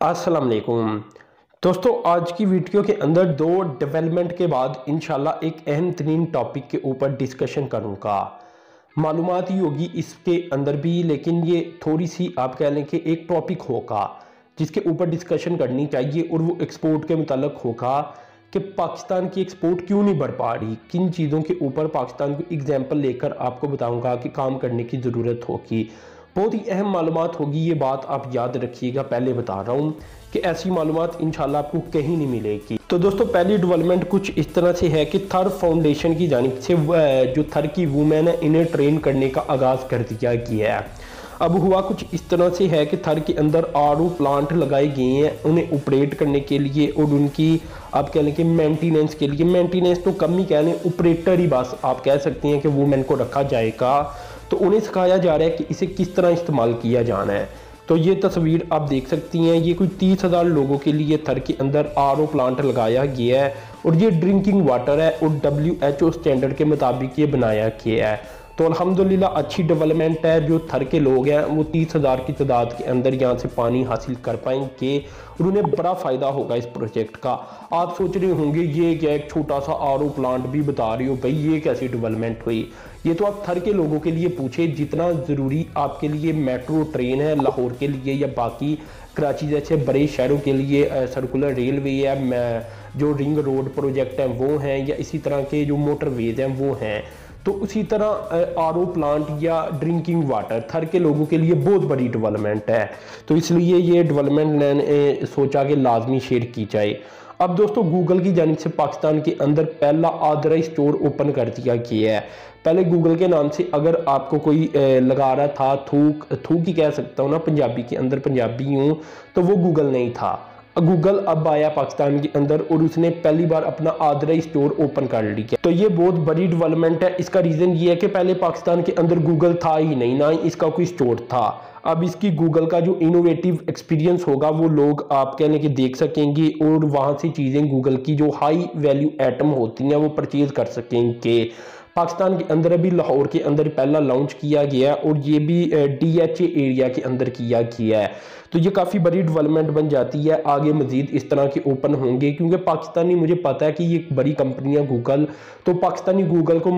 अस्सलाम वालेकुम दोस्तों, आज की वीडियो के अंदर दो डेवलपमेंट के बाद इंशाल्लाह एक अहम तरीन टॉपिक के ऊपर डिस्कशन करूँगा। मालूमात ही होगी इसके अंदर भी, लेकिन ये थोड़ी सी आप कह लें कि एक टॉपिक होगा जिसके ऊपर डिस्कशन करनी चाहिए, और वो एक्सपोर्ट के मुताल्लिक होगा कि पाकिस्तान की एक्सपोर्ट क्यों नहीं बढ़ पा रही। किन चीज़ों के ऊपर पाकिस्तान को एग्जाम्पल लेकर आपको बताऊँगा कि काम करने की ज़रूरत होगी। बहुत ही अहम मालूमात होगी, ये बात आप याद रखिएगा। पहले बता रहा हूँ कि ऐसी मालूमात इंशाल्लाह आपको कहीं नहीं मिलेगी। तो दोस्तों, पहली डेवलपमेंट कुछ इस तरह से है कि थर फाउंडेशन की जानिब से जो थर की वूमेन है, इन्हें ट्रेन करने का आगाज़ कर दिया गया है। अब हुआ कुछ इस तरह से है कि थर के अंदर आरओ प्लांट लगाए गए हैं उन्हें ऑपरेट करने के लिए, और उनकी आप कह लें कि मेंटेनेंस के लिए। मेंटेनेंस तो कम ही कह लें, ऑपरेटर ही बस आप कह सकते हैं कि वूमेन को रखा जाएगा। तो उन्हें सिखाया जा रहा है कि इसे किस तरह इस्तेमाल किया जाना है। तो ये तस्वीर आप देख सकती हैं, ये कोई 30,000 लोगों के लिए थर के अंदर आरओ प्लांट लगाया गया है, और ये ड्रिंकिंग वाटर है और WHO स्टैंडर्ड के मुताबिक ये बनाया गया है। तो अल्हम्दुलिल्लाह अच्छी डेवलपमेंट है। जो थर के लोग हैं वो 30,000 की तादाद के अंदर यहाँ से पानी हासिल कर पाएंगे, और उन्हें बड़ा फ़ायदा होगा इस प्रोजेक्ट का। आप सोच रहे होंगे ये क्या एक छोटा सा आरओ प्लांट भी बता रही हो भाई, ये कैसी डेवलपमेंट हुई। ये तो आप थर के लोगों के लिए पूछे, जितना ज़रूरी आपके लिए मेट्रो ट्रेन है लाहौर के लिए, या बाकी कराची जैसे बड़े शहरों के लिए सर्कुलर रेलवे है, जो रिंग रोड प्रोजेक्ट हैं वो हैं, या इसी तरह के जो मोटरवेज हैं वो हैं। तो उसी तरह आरओ प्लांट या ड्रिंकिंग वाटर थर के लोगों के लिए बहुत बड़ी डेवलपमेंट है। तो इसलिए ये डेवलपमेंट मैंने सोचा कि लाजमी शेयर की जाए। अब दोस्तों, गूगल की जानिब से पाकिस्तान के अंदर पहला ऑथराइज्ड स्टोर ओपन कर दिया गया है। पहले गूगल के नाम से अगर आपको कोई लगा रहा था, थूक ही कह सकता हूँ ना पंजाबी के अंदर, पंजाबी हूँ, तो वो गूगल नहीं था। गूगल अब आया पाकिस्तान के अंदर, और उसने पहली बार अपना ऑथराइज्ड स्टोर ओपन कर लिया। तो ये बहुत बड़ी डेवलपमेंट है। इसका रीज़न ये है कि पहले पाकिस्तान के अंदर गूगल था ही नहीं, ना ही इसका कोई स्टोर था। अब इसकी गूगल का जो इनोवेटिव एक्सपीरियंस होगा वो लोग आप कहने के देख सकेंगे, और वहाँ से चीज़ें गूगल की जो हाई वैल्यू आइटम होती हैं वो परचेज कर सकेंगे। पाकिस्तान के अंदर अभी लाहौर के अंदर पहला लॉन्च किया गया, और ये भी DHA एरिया के अंदर किया गया है। तो ये काफ़ी बड़ी डेवलपमेंट बन जाती है। आगे मजीद इस तरह के ओपन होंगे, क्योंकि पाकिस्तानी, मुझे पता है कि ये बड़ी कंपनी है गूगल, तो पाकिस्तानी गूगल को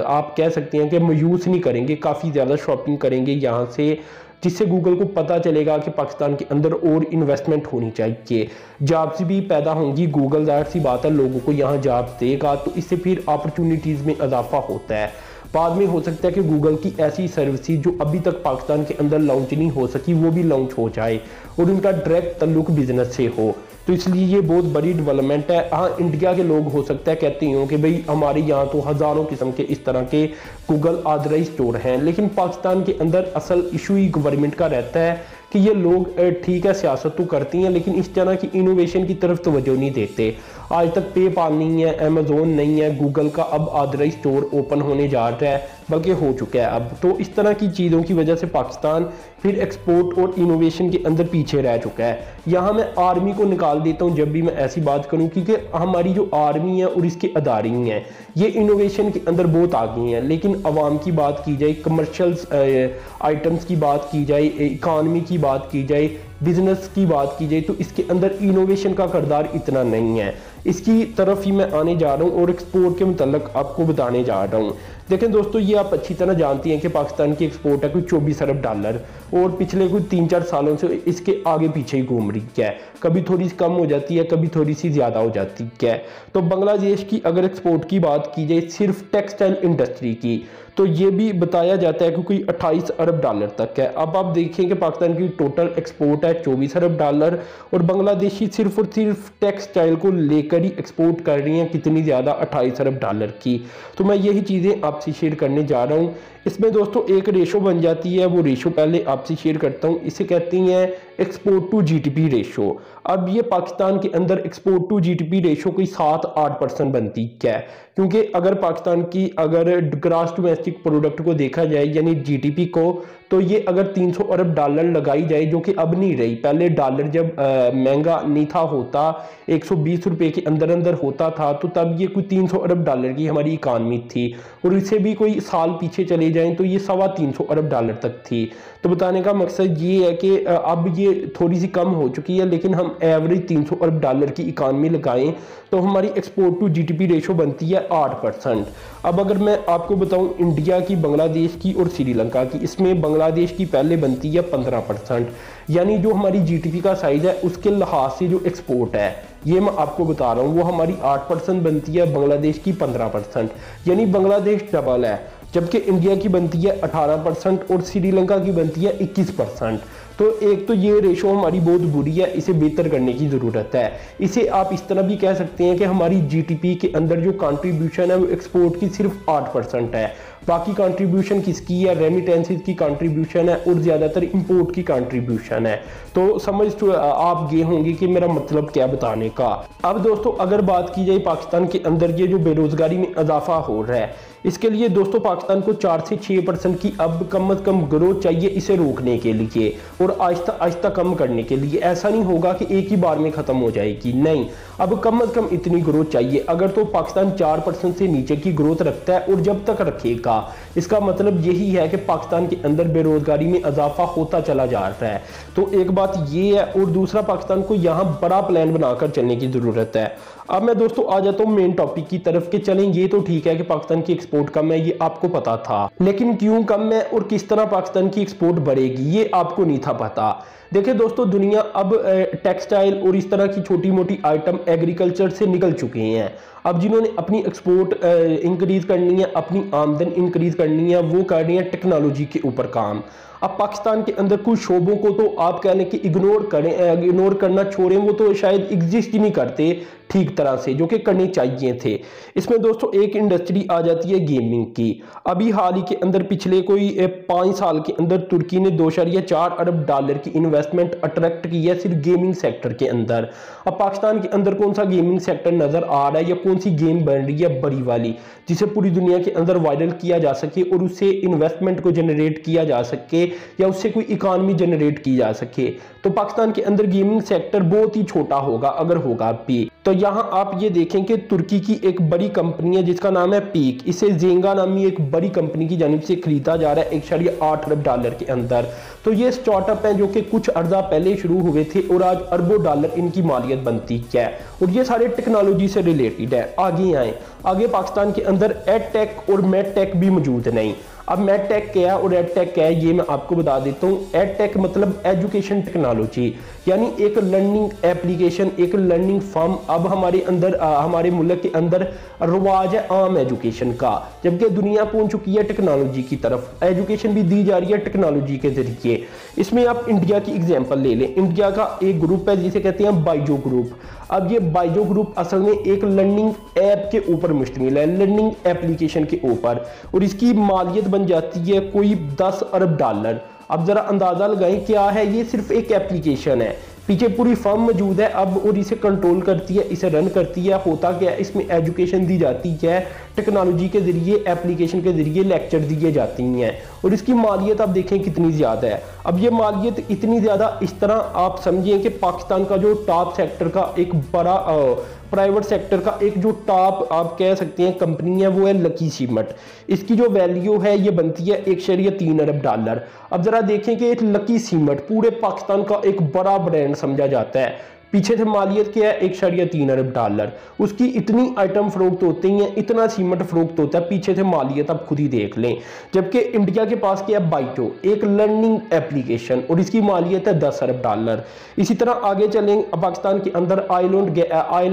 आप कह सकते हैं कि मायूस नहीं करेंगे, काफ़ी ज़्यादा शॉपिंग करेंगे यहाँ से, जिससे गूगल को पता चलेगा कि पाकिस्तान के अंदर और इन्वेस्टमेंट होनी चाहिए। जॉब्स भी पैदा होंगी, गूगल ज़ाहिर सी बात है लोगों को यहाँ जॉब देगा, तो इससे फिर अपॉर्चुनिटीज़ में इजाफा होता है। बाद में हो सकता है कि गूगल की ऐसी सर्विसेज जो अभी तक पाकिस्तान के अंदर लॉन्च नहीं हो सकी वो भी लॉन्च हो जाए, और उनका डायरेक्ट ताल्लुक बिजनेस से हो। तो इसलिए ये बहुत बड़ी डेवलपमेंट है। हाँ, इंडिया के लोग हो सकता है कहते हो कि भाई हमारे यहाँ तो हज़ारों किस्म के इस तरह के गूगल ऑथराइज्ड स्टोर हैं, लेकिन पाकिस्तान के अंदर असल इशू ही गवर्नमेंट का रहता है कि ये लोग ठीक है सियासत तो करती हैं, लेकिन इस तरह की इनोवेशन की तरफ तवज्जो नहीं देते। आज तक पेपाल नहीं है, अमेजोन नहीं है, गूगल का अब ऑथराइज्ड स्टोर ओपन होने जा रहा है, बल्कि हो चुका है अब। तो इस तरह की चीज़ों की वजह से पाकिस्तान फिर एक्सपोर्ट और इनोवेशन के अंदर पीछे रह चुका है। यहाँ मैं आर्मी को निकाल देता हूँ जब भी मैं ऐसी बात करूँ, क्योंकि हमारी जो आर्मी है और इसके अदारे हैं ये इनोवेशन के अंदर बहुत आगे हैं, लेकिन अवाम की बात की जाए, कमर्शियल आइटम्स की बात की जाए, इकानमी की बात की जाए, बिजनेस की बात की जाए, तो इसके अंदर इनोवेशन का किरदार इतना नहीं है। इसकी तरफ ही मैं आने जा रहा हूँ और एक्सपोर्ट के मुतल्लिक आपको बताने जा रहा हूँ। देखें दोस्तों, ये आप अच्छी तरह जानती हैं कि पाकिस्तान की एक्सपोर्ट है कोई $24 अरब, और पिछले कोई 3-4 सालों से इसके आगे पीछे ही घूम रही है। कभी थोड़ी सी कम हो जाती है, कभी थोड़ी सी ज़्यादा हो जाती है। तो बांग्लादेश की अगर एक्सपोर्ट की बात की जाए सिर्फ टेक्सटाइल इंडस्ट्री की, तो ये भी बताया जाता है कि कोई $28 अरब तक है। अब आप देखें कि पाकिस्तान की टोटल एक्सपोर्ट है $24 अरब, और बांग्लादेशी सिर्फ और सिर्फ टेक्सटाइल को लेकर ही एक्सपोर्ट कर रही हैं कितनी ज़्यादा, $28 अरब की। तो मैं यही चीज़ें आपसे शेयर करने जा रहा हूँ। इसमें दोस्तों एक रेशो बन जाती है, वो रेशो पहले आपसे शेयर करता हूँ। इसे कहती हैं एक्सपोर्ट टू GDP रेशो। अब ये पाकिस्तान के अंदर एक्सपोर्ट टू GDP रेशो कोई 7-8% बनती है, क्योंकि अगर पाकिस्तान की अगर ग्रॉस डोमेस्टिक प्रोडक्ट को देखा जाए यानी GDP को, तो ये अगर $300 अरब लगाई जाए, जो कि अब नहीं रही। पहले डॉलर जब महंगा नहीं था होता, 120 रुपए के अंदर अंदर होता था, तो तब ये कोई $300 अरब की हमारी इकानमी थी, और इससे भी कोई साल पीछे चले जाएं तो ये $325 अरब तक थी। तो बताने का मकसद ये है कि अब ये یہ تھوڑی سی کم ہو چکی ہے، لیکن ہم ایوریج 300 ارب ڈالر کی اکانومی لگائیں تو ہماری export to G D P ratio بنتی ہے 8%۔ اب اگر میں آپ کو بتاؤں انڈیا کی، بنگلہ دیش کی اور سری لنکا کی، اس میں بنگلہ دیش کی پہلے بنتی ہے 15%، یعنی جو ہماری جی ڈی پی کا سائز ہے اس کے لحاظ سے جو ایکسپورٹ ہے یہ میں آپ کو بتا رہا ہوں، وہ ہماری 8% بنتی ہے، بنگلہ دیش کی 15%، یعنی بنگلہ دیش ڈبل ہے، جبکہ انڈیا کی بنتی ہے 18% اور سری لنکا کی بنتی ہے 21%۔ تو ایک تو یہ ریشو ہماری بہت بری ہے، اسے بہتر کرنے کی ضرورت ہے۔ اسے آپ اس طرح بھی کہہ سکتے ہیں کہ ہماری جی ٹی پی کے اندر جو کنٹریبیوشن ہے وہ ایکسپورٹ کی صرف 8% ہے، باقی کنٹریبیوشن کس کی ہے؟ ریمیٹنسز کی کنٹریبیوشن ہے اور زیادہ تر امپورٹ کی کنٹریبیوشن ہے۔ تو سمجھ تو آپ گئے ہوں گے کہ میرا مطلب کیا بتانے کا۔ اب دوستو اگر بات کی جائے پاکستان کے اندر یہ جو بے روزگاری میں اضافہ ہو رہا ہے، اس کے لیے دوستو پاکستان کو 4 سے 6% کی اب کم از کم گروتھ چاہیے اسے روکنے کے لیے اور آہستہ آہستہ کم کرنے کے لیے۔ ایسا نہیں ہوگا کہ ایک ہی بار میں ختم ہو جائے گی، نہیں، اب کم از کم اتنی گروتھ چاہیے۔ اگر تو پاکستان 4% سے نیچے کی گروتھ رکھتا ہے اور جب تک رکھے گا، اس کا مطلب یہی ہے کہ پاکستان کے اندر بے روزگاری میں اضافہ ہوتا چلا جا رہا ہے۔ تو ایک بات یہ ہے، اور دوسرا پاکستان کو یہاں بڑا پلان بنا کر چلنے کی ضرورت ہے۔ اب میں دوستو آ جاتا ہوں مین ٹاپک کی طرف کہ چلیں، یہ تو ٹھیک ہے کہ پاکستان کی ایکسپورٹ کم ہے، یہ آپ کو پتا تھا، لیکن کیوں کم ہے اور کس طرح پاکستان کی ایکسپورٹ بڑھے گی یہ آپ کو نہیں تھا پتا۔ دیکھیں دوستو، دنیا اب ٹیکسٹائل اور اس طرح کی چھوٹی موٹی آئٹم ایگریکلچر سے نکل چکے ہیں۔ اب جنہوں نے اپنی ایکسپورٹ انکریز کرنی ہے، اپنی آمدن انکریز کرنی ہے، وہ کر رہی ہیں ٹیکنالوجی کے اوپر کام۔ اب پاکستان کے اندر کچھ شعبوں کو تو آپ کہہ لیں کہ اگنور کرنا چھوڑیں، وہ تو شاید ایگزسٹ ہی نہیں کرتے ٹھیک طرح سے، جو کہ کرنے چاہیے تھے۔ اس میں دوستو ایک انڈسٹری آ جاتی ہے گیمنگ کی۔ ابھی حال ہی کے اندر پچھلے کوئی 5 سال کے اندر ترکی نے 2.4 ارب ڈالر کی انویسٹمنٹ اٹریکٹ کی ہے صرف گیمنگ سیکٹر کے اندر۔ اب پاکستان کے اندر کون سا گیمنگ سیکٹر نظر آ رہا ہے یا کون سی گیم بن رہی ہے بڑی والی جسے پوری دنیا کے اندر وائرل کیا جا سکے اور اس سے انویسٹمنٹ کو جنریٹ کیا جا سکے یا اس سے کوئی اکانومی جنریٹ کی جا سکے؟ تو پاکستان کے اندر گیمنگ سیکٹر بہت ہی چھوٹا ہوگا اگر ہوگا بھی۔ تو یہاں آپ یہ دیکھیں کہ ترکی کی ایک بڑی کمپنی ہے جس کا نام ہے پیک، اسے زینگا نامی ایک بڑی کمپنی کی جانب سے خریدا جا رہا ہے 1.8 ارب ڈالر کے اندر۔ تو یہ سٹارٹ اپ ہیں جو کہ کچھ عرصہ پہلے شروع ہوئے تھے اور آج اربوں ڈالر ان کی مالیت بنتی ہے، اور یہ سارے ٹیکنالوجی سے ریلیٹڈ ہے۔ آگے پاکستان کے اندر ایڈ ٹیک اور میڈ ٹیک بھی موجود نہیں۔ اب میڈ ٹیک کیا ہے اور ایڈ ٹیک کیا ہے یہ میں آپ کو بتا دیتا ہوں۔ ایڈ ٹیک مطلب ایجوکیشن ٹیکنالوجی، یعنی ایک لرننگ ایپلیکیشن، ایک لرننگ فارم۔ اب ہمارے ملک کے اندر رواج ہے عام ایجوکیشن کا، جبکہ دنیا پہنچ چکی ہے ٹیکنالوجی کی طرف، ایجوکیشن بھی دی جا رہی ہے ٹیکنالوجی کے ذریعے۔ اس میں آپ انڈیا کی اگزامپل لے لیں، انڈیا کا ایک گروپ ہے جسے کہتے ہیں بائیجو گروپ۔ اب یہ بائیجو گروپ اصل میں ایک لرننگ ایپ کے اوپر مشتمل ہے، لرننگ ایپلیکیشن کے اوپر، اور اس کی مالیت بن جاتی ہے کوئی 10 ارب ڈالر۔ اب ذرا اندازہ لگائیں کیا ہے، یہ صرف ایک ایپلیکیشن ہے، پیچھے پوری فرم موجود ہے اب اور اسے کنٹرول کرتی ہے، اسے رن کرتی ہے۔ ہوتا کیا ہے، اس میں ایجوکیشن دی جاتی ہے ٹیکنالوجی کے ذریعے، ایپلیکیشن کے ذریعے لیکچر دیے جاتی ہیں، اور اس کی مالیت آپ دیکھیں کتنی زیادہ ہے۔ اب یہ مالیت اتنی زیادہ اس طرح آپ سمجھیں کہ پاکستان کا جو ٹاپ سیکٹر کا ایک بڑا پرائیویٹ سیکٹر کا ایک جو ٹاپ آپ کہہ سکتے ہیں کمپنی ہے وہ ہے لکی سیمنٹ۔ اس کی جو ویلیو ہے یہ بنتی ہے 1.3 ارب ڈالر۔ اب ذرا دیکھیں کہ ایک لکی سیمنٹ پورے پاکستان کا ایک بڑا برانڈ سمجھا جاتا ہے، پیچھے سے مالیت کیا ہے 1.3 ارب ڈالر، اس کی اتنی آئٹم فروخت ہوتے ہیں، اتنا سیمنٹ فروخت ہوتا ہے، پیچھے سے مالیت آپ خود ہی دیکھ لیں۔ جبکہ انڈیا کے پاس کیا ہے بائیٹو، ایک لرننگ ایپلیکیشن، اور اس کی مالیت ہے 10 ارب ڈالر۔ اسی طرح آگے چلیں، پاکستان کے اندر آئل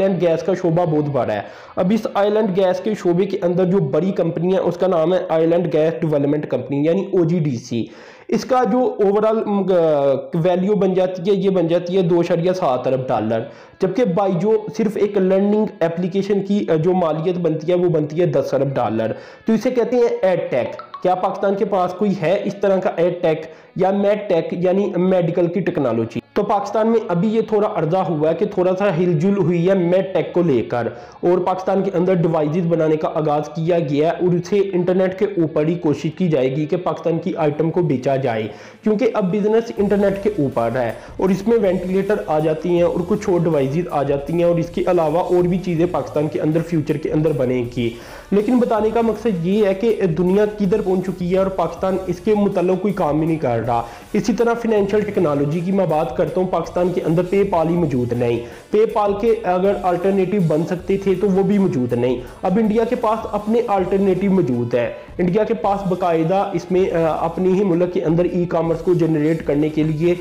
اینڈ گیس کا شعبہ بہت بڑا ہے۔ اب اس آئل اینڈ گیس کے شعبے کے اندر جو بڑی کمپنی ہے اس کا نام ہے oil and gas development company, یعنی OGDC۔ اس کا جو اوورال ویلیو بن جاتی ہے یہ بن جاتی ہے 2.7 ارب ڈالر، جبکہ بائیجو صرف ایک لرننگ ایپلیکیشن کی جو مالیت بنتی ہے وہ بنتی ہے 10 ارب ڈالر۔ تو اسے کہتے ہیں ایڈ ٹیک۔ کیا پاکستان کے پاس کوئی ہے اس طرح کا ایڈ ٹیک یا میڈ ٹیک، یعنی میڈیکل کی ٹیکنالوجی؟ تو پاکستان میں ابھی یہ تھوڑا عرضہ ہوا ہے کہ تھوڑا سا ہل جل ہوئی ہے میڈ ٹیک کو لے کر، اور پاکستان کے اندر ڈیوائسز بنانے کا آغاز کیا گیا ہے، اور اسے انٹرنیٹ کے اوپر ہی کوشش کی جائے گی کہ پاکستان کی آئٹم کو بیچا جائے، کیونکہ اب بزنس انٹرنیٹ کے اوپر ہے، اور اس میں وینٹیلیٹر آ جاتی ہیں اور کچھ اور ڈیوائسز آ جاتی ہیں، اور اس کے علاوہ اور بھی چیزیں پاکستان کے اندر فیوچر کے اندر بنے گی۔ لیکن بتانے کا مقصد یہ ہے کہ دنیا کدھر پہنچ چکی ہے اور پاکستان اس کے متعلق کوئی کام ہی نہیں کر رہا۔ اسی طرح فائنینشیل ٹیکنالوجی کی میں بات کر करता हूँ पाकिस्तान के अंदर पे पाल ही मौजूद नहीं, पे पाल के अगर अल्टरनेटिव बन सकते थे तो वो भी मौजूद नहीं। अब इंडिया के पास अपने अल्टरनेटिव मौजूद है, इंडिया के पास बाकायदा इसमें अपनी ही मुल्क के अंदर ई कॉमर्स को जनरेट करने के लिए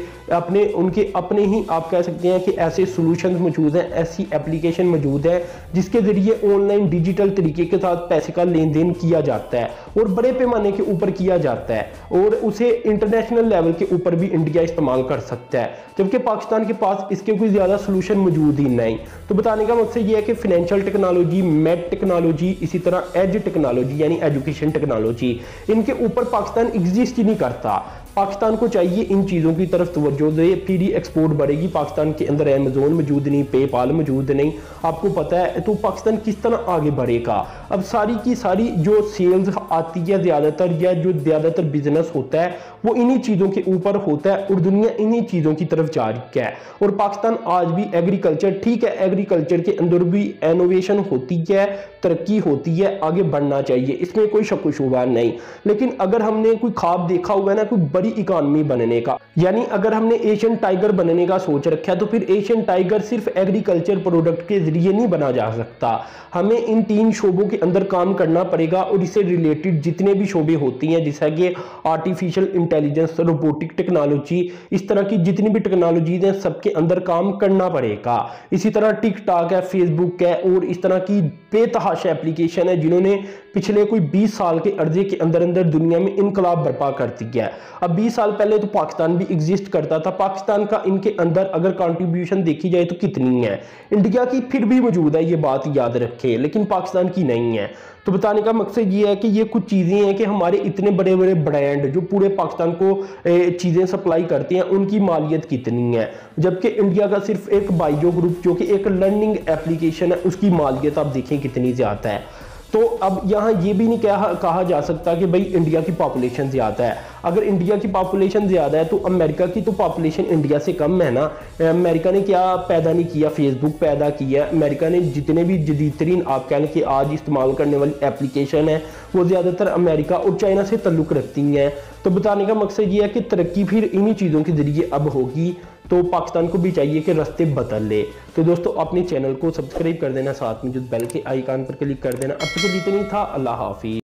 उनके अपने ही आप कह सकते हैं कि ऐसे सॉल्यूशंस मौजूद हैं, ऐसी एप्लीकेशन मौजूद है जिसके जरिए ऑनलाइन डिजिटल तरीके के साथ पैसे का लेन देन किया जाता है और बड़े पैमाने के ऊपर किया जाता है और उसे इंटरनेशनल लेवल के ऊपर भी इंडिया इस्तेमाल कर सकता है, जबकि पाकिस्तान के पास इसके कोई ज़्यादा सोल्यूशन मौजूद ही नहीं। तो बताने का मकसद ये है कि फाइनेंशियल टेक्नोलॉजी, मैथ टेक्नोलॉजी, इसी तरह एज टेक्नोलॉजी यानी एजुकेशन टेक्नोलॉजी, इनके ऊपर पाकिस्तान एग्जिस्ट ही नहीं करता। पाकिस्तान को चाहिए इन चीज़ों की तरफ तवज्जो दे, फिर ही एक्सपोर्ट बढ़ेगी। पाकिस्तान के अंदर अमेज़न मौजूद नहीं, पेपाल मौजूद नहीं, आपको पता है, तो पाकिस्तान किस तरह आगे बढ़ेगा। अब सारी की सारी जो सेल्स आती है ज़्यादातर, या जो ज़्यादातर बिजनेस होता है वो इन्हीं चीज़ों के ऊपर होता है और दुनिया इन्हीं चीज़ों की तरफ जा रही है। और पाकिस्तान आज भी एग्रीकल्चर, ठीक है, एग्रीकल्चर के अंदर भी इनोवेशन होती है, तरक्की होती है, आगे बढ़ना चाहिए, इसमें कोई शक व शुबा नहीं। लेकिन अगर हमने कोई ख्वाब देखा हुआ है ना कोई बड़ी इकोनॉमी बनने का, यानी अगर हमने एशियन टाइगर बनने का सोच रखा है, तो फिर एशियन टाइगर सिर्फ एग्रीकल्चर प्रोडक्ट के जरिए नहीं बना जा सकता। हमें इन 3 शोबों के अंदर काम करना पड़ेगा और इससे रिलेटेड जितने भी शोबे होती हैं, जैसा कि आर्टिफिशियल इंटेलिजेंस, रोबोटिक टेक्नोलॉजी, इस तरह की जितनी भी टेक्नोलॉजीज हैं सबके अंदर काम करना पड़ेगा। इसी तरह टिकटॉक है, फेसबुक है और इस तरह की बेतहाशा एप्लीकेशन है जिन्होंने पिछले कोई 20 साल के अर्जे के अंदर अंदर दुनिया में इनकलाब बर्पा कर दिया है। अब 20 साल पहले तो पाकिस्तान भी एग्जिस्ट करता था, पाकिस्तान का इनके अंदर अगर कंट्रीब्यूशन देखी जाए तो कितनी है, इंडिया की फिर भी मौजूद है, ये बात याद रखें, लेकिन पाकिस्तान की नहीं है। तो बताने का मकसद ये है कि ये कुछ चीज़ें हैं कि हमारे इतने बड़े बड़े ब्रांड जो पूरे पाकिस्तान को चीज़ें सप्लाई करते हैं उनकी मालियत कितनी है, जबकि इंडिया का सिर्फ एक बाइजो ग्रुप जो कि एक लर्निंग एप्लीकेशन है उसकी मालियत आप देखें कितनी ज़्यादा है। तो अब यहाँ ये भी नहीं कहा जा सकता कि भाई इंडिया की पॉपुलेशन ज़्यादा है। अगर इंडिया की पॉपुलेशन ज़्यादा है तो अमेरिका की तो पॉपुलेशन इंडिया से कम है ना। अमेरिका ने क्या पैदा नहीं किया, फेसबुक पैदा किया। अमेरिका ने जितने भी जदीद तरीन आप कह लें कि आज इस्तेमाल करने वाली एप्लीकेशन है वो ज़्यादातर अमेरिका और चाइना से ताल्लुक़ रखती हैं। तो बताने का मकसद ये है कि तरक्की फिर इन्हीं चीज़ों के ज़रिए अब होगी, तो पाकिस्तान को भी चाहिए कि रास्ते बदल ले। तो दोस्तों अपने चैनल को सब्सक्राइब कर देना, साथ में जो बेल के आइकन पर क्लिक कर देना। अब तक इतना ही था, अल्लाह हाफिज़।